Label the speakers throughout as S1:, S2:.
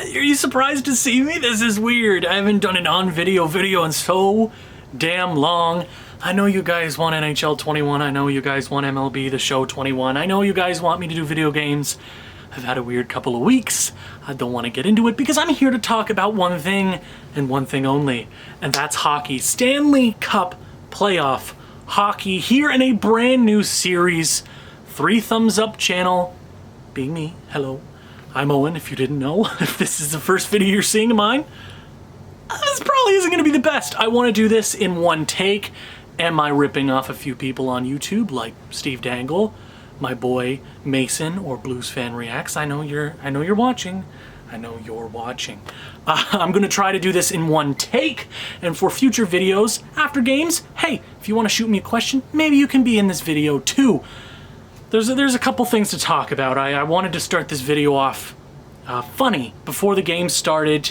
S1: Are you surprised to see me? This is weird. I haven't done an on-video video in so damn long. I know you guys want NHL 21. I know you guys want MLB The Show 21. I know you guys want me to do video games. I've had a weird couple of weeks. I don't want to get into it because I'm here to talk about one thing and one thing only, and that's hockey. Stanley Cup playoff hockey here in a brand new series. 3 thumbs up channel, being me. Hello, I'm Owen, if you didn't know. If this is the first video you're seeing of mine, this probably isn't going to be the best. I want to do this in one take. Am I ripping off a few people on YouTube like Steve Dangle, my boy Mason, or Blues Fan Reacts? I know you're watching. I know you're watching. I'm going to try to do this in one take, and for future videos after games, hey, if you want to shoot me a question, maybe you can be in this video too. There's a couple things to talk about. I wanted to start this video off funny. Before the game started,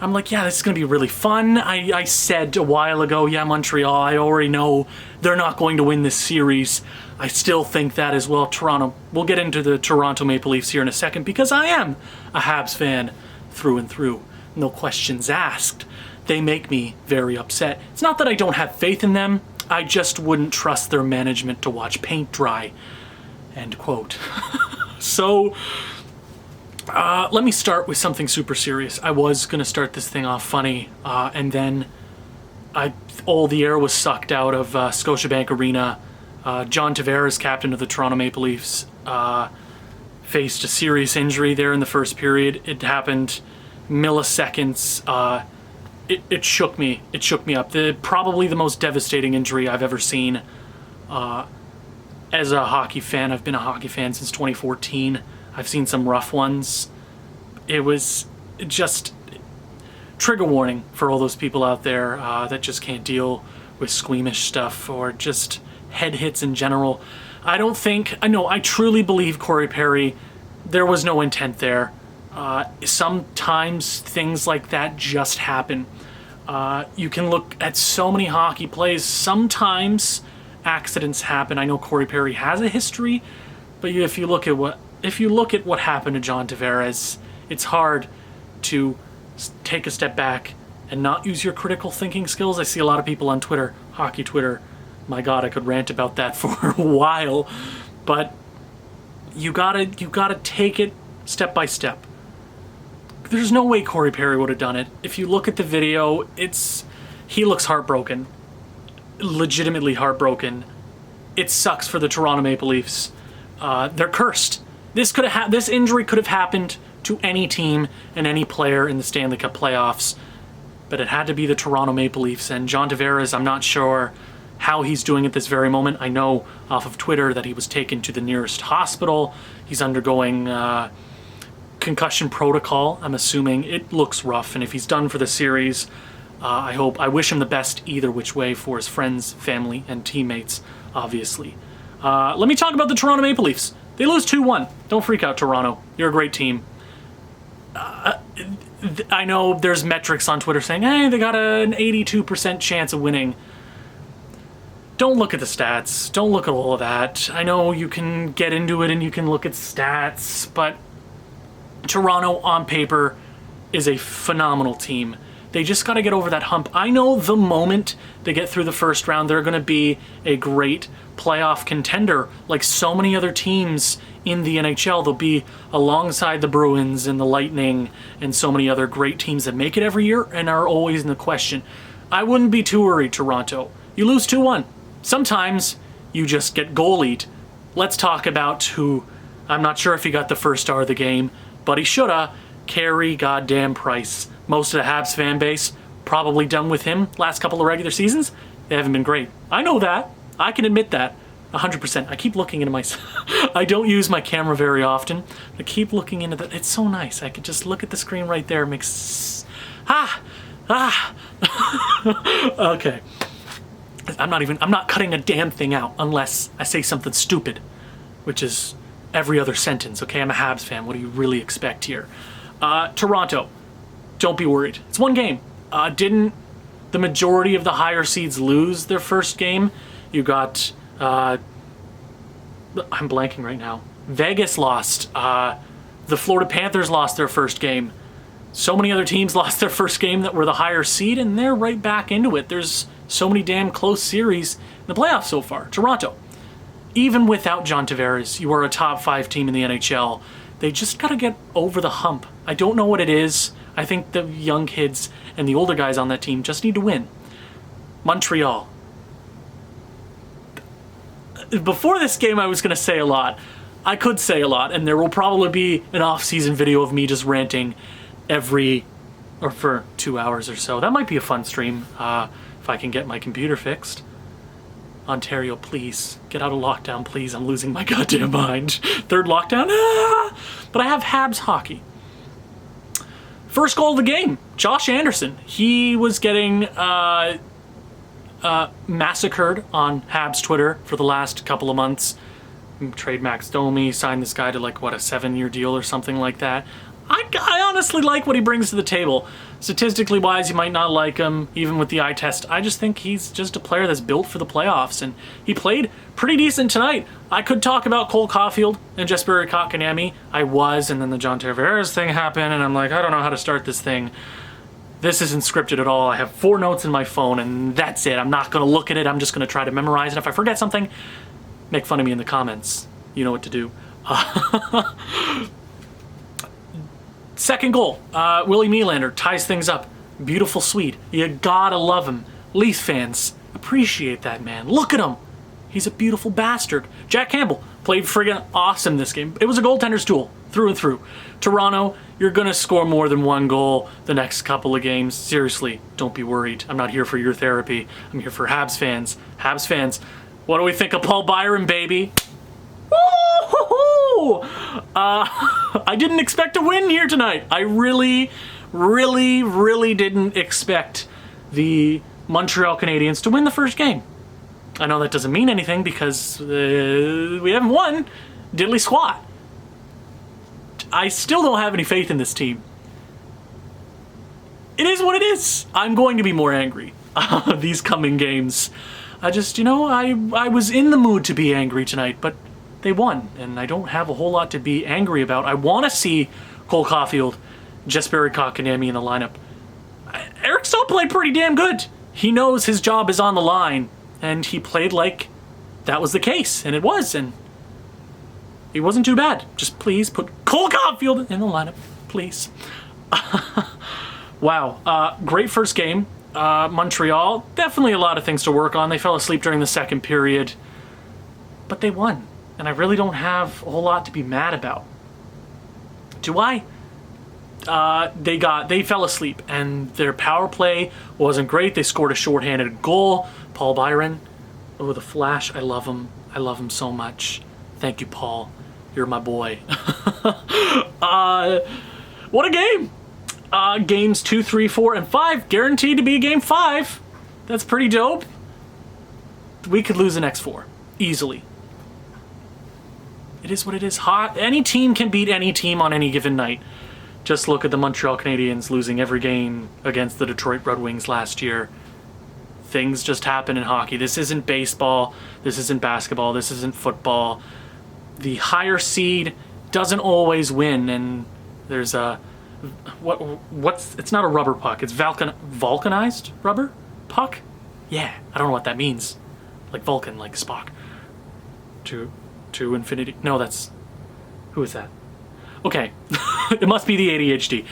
S1: I'm like, yeah, this is going to be really fun. I said a while ago, yeah, Montreal, I already know they're not going to win this series. I still think that as well. Toronto, we'll get into the Toronto Maple Leafs here in a second because I am a Habs fan through and through. No questions asked. They make me very upset. It's not that I don't have faith in them. I just wouldn't trust their management to watch paint dry. End quote. So, let me start with something super serious. I was going to start this thing off funny, and then all the air was sucked out of Scotiabank Arena. John Tavares, captain of the Toronto Maple Leafs, faced a serious injury there in the first period. It happened milliseconds. It shook me. It shook me up. Probably the most devastating injury I've ever seen. As a hockey fan, I've been a hockey fan since 2014. I've seen some rough ones. It was just trigger warning for all those people out there that just can't deal with squeamish stuff or just head hits in general. I truly believe Corey Perry, there was no intent there. Sometimes things like that just happen. You can look at so many hockey plays. Sometimes accidents happen. I know Corey Perry has a history, but if you look at what happened to John Tavares, it's hard to take a step back and not use your critical thinking skills. I see a lot of people on Twitter, hockey Twitter. My God, I could rant about that for a while, but you gotta take it step by step. There's no way Corey Perry would have done it. If you look at the video, he looks heartbroken. Legitimately heartbroken. It sucks for the Toronto Maple Leafs. They're cursed. This injury could have happened to any team and any player in the Stanley Cup playoffs, but it had to be the Toronto Maple Leafs. And John Tavares, I'm not sure how he's doing at this very moment. I know off of Twitter that he was taken to the nearest hospital. He's undergoing concussion protocol. I'm assuming it looks rough, and if he's done for the series, I wish him the best either which way for his friends, family, and teammates, obviously. Let me talk about the Toronto Maple Leafs. They lose 2-1. Don't freak out, Toronto. You're a great team. I know there's metrics on Twitter saying, hey, they got an 82% chance of winning. Don't look at the stats. Don't look at all of that. I know you can get into it and you can look at stats, but Toronto on paper is a phenomenal team. They just got to get over that hump. I know the moment they get through the first round, they're going to be a great playoff contender like so many other teams in the NHL. They'll be alongside the Bruins and the Lightning and so many other great teams that make it every year and are always in the question. I wouldn't be too worried, Toronto. You lose 2-1. Sometimes you just get goalied. Let's talk about who, I'm not sure if he got the first star of the game, but he shoulda. Carey goddamn Price. Most of the Habs fan base probably done with him last couple of regular seasons. They haven't been great. I know that. I can admit that. 100%. I keep looking into my... I don't use my camera very often. I keep looking into the... It's so nice. I could just look at the screen right there. It makes... Okay. I'm not cutting a damn thing out unless I say something stupid, which is every other sentence, okay? I'm a Habs fan. What do you really expect here? Toronto, don't be worried. It's one game. Didn't the majority of the higher seeds lose their first game? You got, I'm blanking right now. Vegas lost. The Florida Panthers lost their first game. So many other teams lost their first game that were the higher seed, and they're right back into it. There's so many damn close series in the playoffs so far. Toronto, even without John Tavares, you are a top 5 team in the NHL. They just got to get over the hump. I don't know what it is. I think the young kids and the older guys on that team just need to win. Montreal. Before this game, I was going to say a lot. I could say a lot, and there will probably be an off-season video of me just ranting for 2 hours or so. That might be a fun stream if I can get my computer fixed. Ontario, please. Get out of lockdown, please. I'm losing my goddamn mind. Third lockdown? But I have Habs hockey. First goal of the game, Josh Anderson. He was getting massacred on Habs Twitter for the last couple of months. Trade Max Domi, signed this guy to like, what, a 7-year deal or something like that. I honestly like what he brings to the table. Statistically wise, you might not like him, even with the eye test. I just think he's just a player that's built for the playoffs, and he played pretty decent tonight. I could talk about Cole Caulfield and Jesperi Kotkaniemi. I was, and then the John Tavares thing happened, and I'm like, I don't know how to start this thing. This isn't scripted at all. I have 4 notes in my phone, and that's it. I'm not going to look at it. I'm just going to try to memorize it. If I forget something, make fun of me in the comments. You know what to do. Second goal, Willie Nylander ties things up. Beautiful Swede. You gotta love him. Leaf fans, appreciate that man. Look at him. He's a beautiful bastard. Jack Campbell played friggin' awesome this game. It was a goaltender's duel, through and through. Toronto, you're gonna score more than 1 goal the next couple of games. Seriously, don't be worried. I'm not here for your therapy. I'm here for Habs fans. Habs fans, what do we think of Paul Byron, baby? Woo-hoo-hoo! I didn't expect to win here tonight. I really didn't expect the Montreal Canadiens to win the first game. I know that doesn't mean anything because we haven't won diddly squat. I still don't have any faith in this team. It is what it is. I'm going to be more angry these coming games. I just, I was in the mood to be angry tonight, but they won, and I don't have a whole lot to be angry about. I want to see Cole Caulfield, Jesperi Kotkaniemi in the lineup. Eric Staal played pretty damn good. He knows his job is on the line, and he played like that was the case, and it was, and he wasn't too bad. Just please put Cole Caulfield in the lineup, please. Wow, great first game. Montreal, definitely a lot of things to work on. They fell asleep during the second period, but they won. And I really don't have a whole lot to be mad about. Do I? They fell asleep, and their power play wasn't great. They scored a shorthanded goal. Paul Byron, oh, the Flash, I love him. I love him so much. Thank you, Paul. You're my boy. What a game! Games 2, 3, 4, and 5 guaranteed to be game 5. That's pretty dope. We could lose the next 4 easily. It is what it is. Any team can beat any team on any given night. Just look at the Montreal Canadiens losing every game against the Detroit Red Wings last year. Things just happen in hockey. This isn't baseball. This isn't basketball. This isn't football. The higher seed doesn't always win, and there's a it's not a rubber puck. It's vulcanized rubber puck. Yeah, I don't know what that means. Like Vulcan, like Spock. To infinity. No, that's... Who is that? Okay. It must be the ADHD.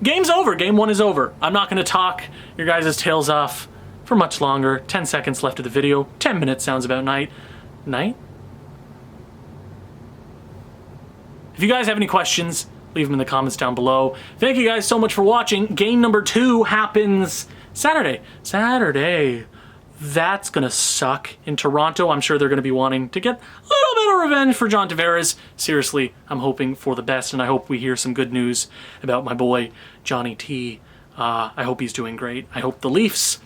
S1: Game's over. Game 1 is over. I'm not going to talk your guys' tails off for much longer. 10 seconds left of the video. 10 minutes sounds about night. If you guys have any questions, leave them in the comments down below. Thank you guys so much for watching. Game number 2 happens Saturday. That's going to suck in Toronto. I'm sure they're going to be wanting to get a little bit of revenge for John Tavares. Seriously, I'm hoping for the best, and I hope we hear some good news about my boy, Johnny T. I hope he's doing great. I hope the Leafs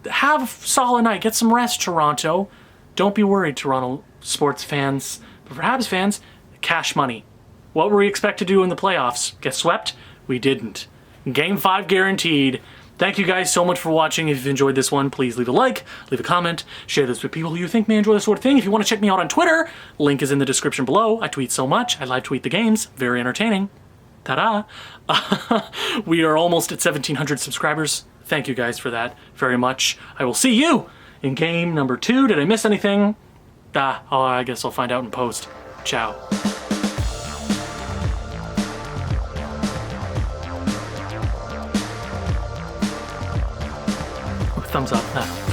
S1: have a solid night. Get some rest, Toronto. Don't be worried, Toronto sports fans. But for Habs fans, cash money. What were we expect to do in the playoffs? Get swept? We didn't. Game 5 guaranteed. Thank you guys so much for watching. If you've enjoyed this one, please leave a like, leave a comment, share this with people who you think may enjoy this sort of thing. If you want to check me out on Twitter, link is in the description below. I tweet so much. I live tweet the games. Very entertaining. Ta-da! We are almost at 1,700 subscribers. Thank you guys for that very much. I will see you in game number 2. Did I miss anything? I guess I'll find out in post. Ciao. Thumbs up.